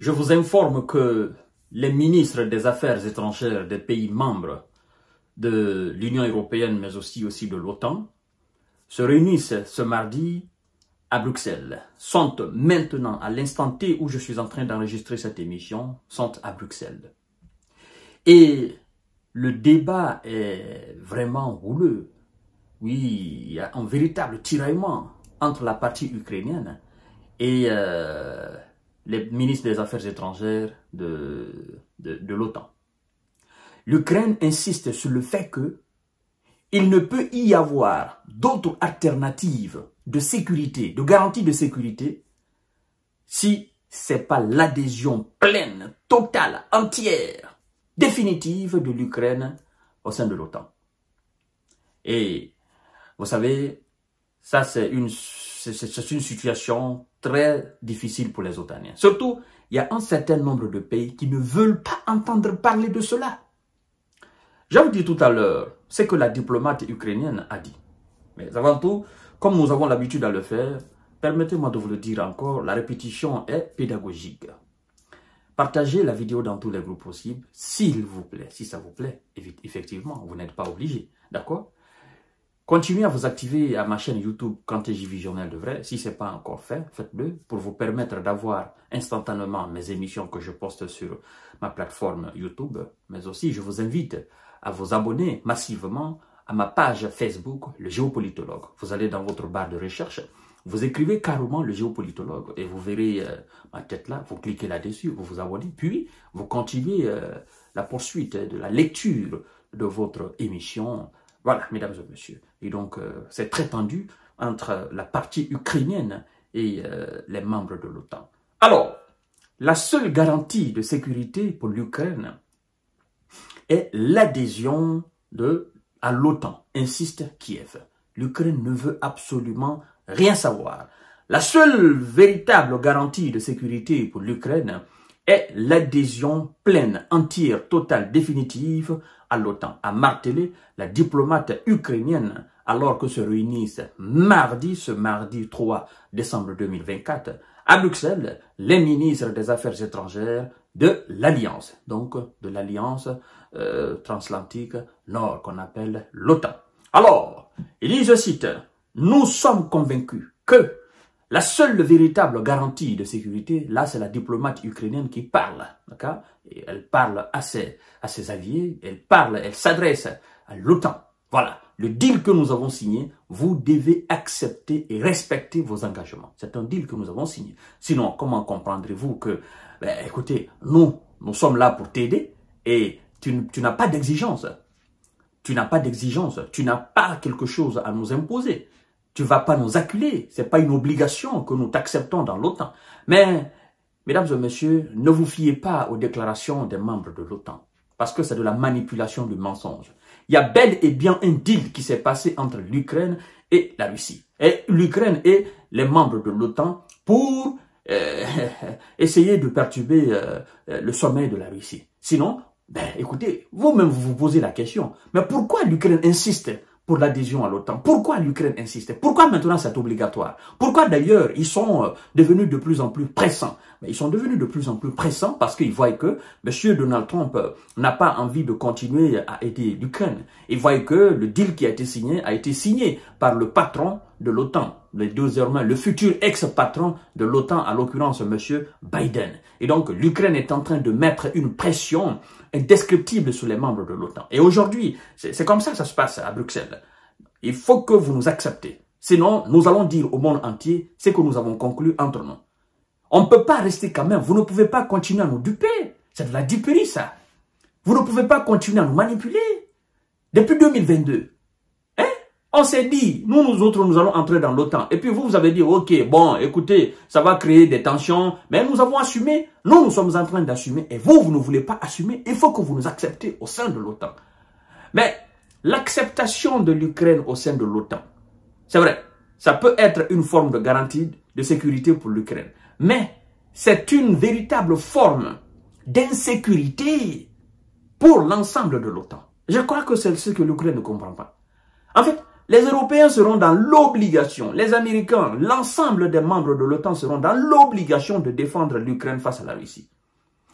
Je vous informe que les ministres des Affaires étrangères des pays membres de l'Union européenne, mais aussi de l'OTAN, se réunissent ce mardi à Bruxelles. Sont maintenant, à l'instant T où je suis en train d'enregistrer cette émission, sont à Bruxelles. Et le débat est vraiment houleux. Oui, il y a un véritable tiraillement entre la partie ukrainienne et les ministres des Affaires étrangères de l'OTAN. L'Ukraine insiste sur le fait que il ne peut y avoir d'autres alternatives de sécurité, de garantie de sécurité, si ce n'est pas l'adhésion pleine, totale, entière, définitive de l'Ukraine au sein de l'OTAN. Et vous savez, ça c'est une situation très difficile pour les Otaniens. Surtout, il y a un certain nombre de pays qui ne veulent pas entendre parler de cela. J'ai vous dit tout à l'heure ce que la diplomate ukrainienne a dit. Mais avant tout, comme nous avons l'habitude à le faire, permettez-moi de vous le dire encore, la répétition est pédagogique. Partagez la vidéo dans tous les groupes possibles, s'il vous plaît. Si ça vous plaît, effectivement, vous n'êtes pas obligé. D'accord? Continuez à vous activer à ma chaîne YouTube Kanteji Visionnel de vrai. Si ce n'est pas encore fait, faites-le pour vous permettre d'avoir instantanément mes émissions que je poste sur ma plateforme YouTube. Mais aussi, je vous invite à vous abonner massivement à ma page Facebook, le géopolitologue. Vous allez dans votre barre de recherche, vous écrivez carrément le géopolitologue et vous verrez ma tête là, vous cliquez là-dessus, vous vous abonnez, puis vous continuez la poursuite de la lecture de votre émission. Voilà, mesdames et messieurs. Et donc, c'est très tendu entre la partie ukrainienne et les membres de l'OTAN. Alors, la seule garantie de sécurité pour l'Ukraine est l'adhésion à l'OTAN, insiste Kiev. L'Ukraine ne veut absolument rien savoir. La seule véritable garantie de sécurité pour l'Ukraine est l'adhésion pleine, entière, totale, définitive à l'OTAN, a martelé la diplomate ukrainienne alors que se réunissent ce mardi 3 décembre 2024, à Bruxelles, les ministres des Affaires étrangères de l'Alliance, donc de l'Alliance transatlantique Nord, qu'on appelle l'OTAN. Alors, il dit, je cite, « Nous sommes convaincus que la seule véritable garantie de sécurité, là, c'est la diplomate ukrainienne qui parle, d'accord? Et elle parle à ses alliés, elle s'adresse à l'OTAN. Voilà, le deal que nous avons signé, vous devez accepter et respecter vos engagements. C'est un deal que nous avons signé. Sinon, comment comprendrez-vous que, ben, écoutez, nous sommes là pour t'aider et tu n'as pas d'exigence. Tu n'as pas d'exigence, tu n'as pas quelque chose à nous imposer. Tu ne vas pas nous acculer, ce n'est pas une obligation que nous t'acceptons dans l'OTAN. Mais, mesdames et messieurs, ne vous fiez pas aux déclarations des membres de l'OTAN, parce que c'est de la manipulation du mensonge. Il y a bel et bien un deal qui s'est passé entre l'Ukraine et la Russie. Et l'Ukraine et les membres de l'OTAN pour essayer de perturber le sommet de la Russie. Sinon, ben, écoutez, vous-même vous vous posez la question, mais pourquoi l'Ukraine insiste pour l'adhésion à l'OTAN? Pourquoi l'Ukraine insiste? Pourquoi maintenant c'est obligatoire? Pourquoi d'ailleurs ils sont devenus de plus en plus pressants? Mais ils sont devenus de plus en plus pressants parce qu'ils voient que M. Donald Trump n'a pas envie de continuer à aider l'Ukraine. Ils voient que le deal qui a été signé par le patron de l'OTAN, désormais le futur ex-patron de l'OTAN, à l'occurrence M. Biden. Et donc l'Ukraine est en train de mettre une pression indescriptible sur les membres de l'OTAN. Et aujourd'hui, c'est comme ça que ça se passe à Bruxelles. Il faut que vous nous acceptez. Sinon, nous allons dire au monde entier ce que nous avons conclu entre nous. On ne peut pas rester quand même. Vous ne pouvez pas continuer à nous duper. C'est de la duperie, ça. Vous ne pouvez pas continuer à nous manipuler. Depuis 2022, hein? On s'est dit, nous autres, nous allons entrer dans l'OTAN. Et puis vous avez dit, ok, bon, écoutez, ça va créer des tensions. Mais nous avons assumé. Nous sommes en train d'assumer. Et vous ne voulez pas assumer. Il faut que vous nous acceptez au sein de l'OTAN. Mais l'acceptation de l'Ukraine au sein de l'OTAN, c'est vrai, ça peut être une forme de garantie de sécurité pour l'Ukraine. Mais c'est une véritable forme d'insécurité pour l'ensemble de l'OTAN. Je crois que c'est ce que l'Ukraine ne comprend pas. En fait, les Européens seront dans l'obligation, les Américains, l'ensemble des membres de l'OTAN seront dans l'obligation de défendre l'Ukraine face à la Russie.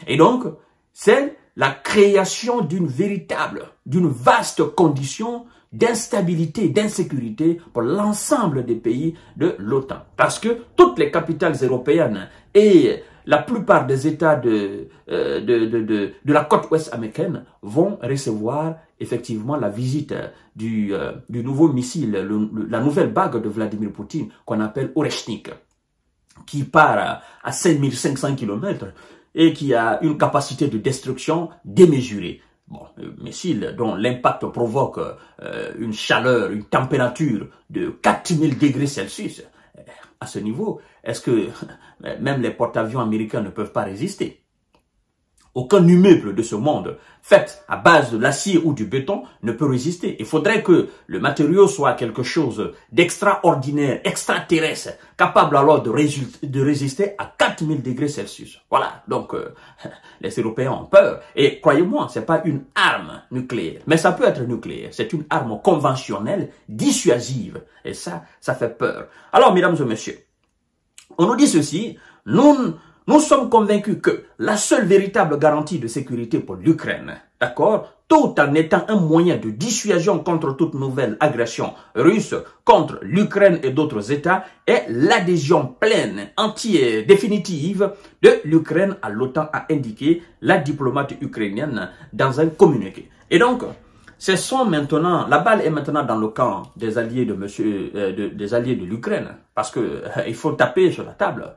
Et donc, c'est la création d'une vaste condition d'instabilité, d'insécurité pour l'ensemble des pays de l'OTAN. Parce que toutes les capitales européennes et la plupart des États de la côte ouest américaine vont recevoir effectivement la visite du nouveau missile, la nouvelle bague de Vladimir Poutine qu'on appelle Oreshnik, qui part à 5500 km et qui a une capacité de destruction démesurée. Bon, missile dont l'impact provoque une chaleur, une température de 4000 degrés Celsius. À ce niveau, est-ce que même les porte-avions américains ne peuvent pas résister? Aucun immeuble de ce monde fait à base de l'acier ou du béton ne peut résister. Il faudrait que le matériau soit quelque chose d'extraordinaire, extraterrestre, capable alors de résister à 4000 degrés Celsius. Voilà, donc les Européens ont peur. Et croyez-moi, c'est pas une arme nucléaire, mais ça peut être nucléaire. C'est une arme conventionnelle, dissuasive. Et ça fait peur. Alors, mesdames et messieurs, on nous dit ceci, nous sommes convaincus que la seule véritable garantie de sécurité pour l'Ukraine, d'accord, tout en étant un moyen de dissuasion contre toute nouvelle agression russe contre l'Ukraine et d'autres États, est l'adhésion pleine, entière, définitive de l'Ukraine à l'OTAN, a indiqué la diplomate ukrainienne dans un communiqué. Et donc, la balle est maintenant dans le camp des alliés des alliés de l'Ukraine, parce que il faut taper sur la table.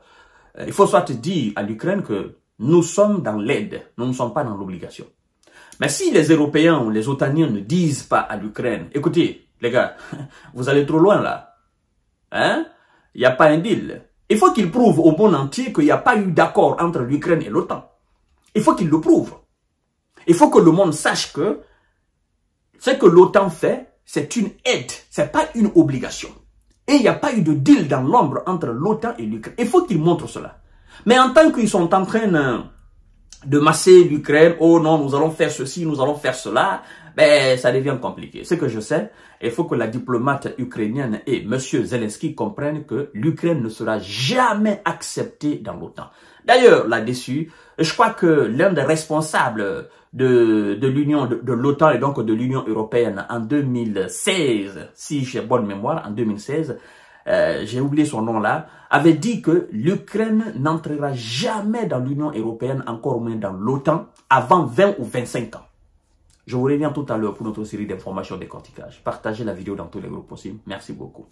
Il faut soit dire à l'Ukraine que nous sommes dans l'aide, nous ne sommes pas dans l'obligation. Mais si les Européens ou les Otaniens ne disent pas à l'Ukraine, écoutez, les gars, vous allez trop loin là, hein? Il n'y a pas un deal. Il faut qu'ils prouvent au monde entier qu'il n'y a pas eu d'accord entre l'Ukraine et l'OTAN. Il faut qu'ils le prouvent. Il faut que le monde sache que ce que l'OTAN fait, c'est une aide, c'est pas une obligation. Et il n'y a pas eu de deal dans l'ombre entre l'OTAN et l'Ukraine. Il faut qu'ils montrent cela. Mais en tant qu'ils sont en train de masser l'Ukraine, oh non, nous allons faire ceci, nous allons faire cela, ben ça devient compliqué. Ce que je sais, il faut que la diplomate ukrainienne et M. Zelensky comprennent que l'Ukraine ne sera jamais acceptée dans l'OTAN. D'ailleurs, là-dessus, je crois que l'un des responsables de l'Union, de l'OTAN et donc de l'Union européenne en 2016, si j'ai bonne mémoire, en 2016, j'ai oublié son nom là, avait dit que l'Ukraine n'entrera jamais dans l'Union européenne, encore moins dans l'OTAN, avant 20 ou 25 ans. Je vous reviens tout à l'heure pour notre série d'informations décortiquage. Partagez la vidéo dans tous les groupes possibles. Merci beaucoup.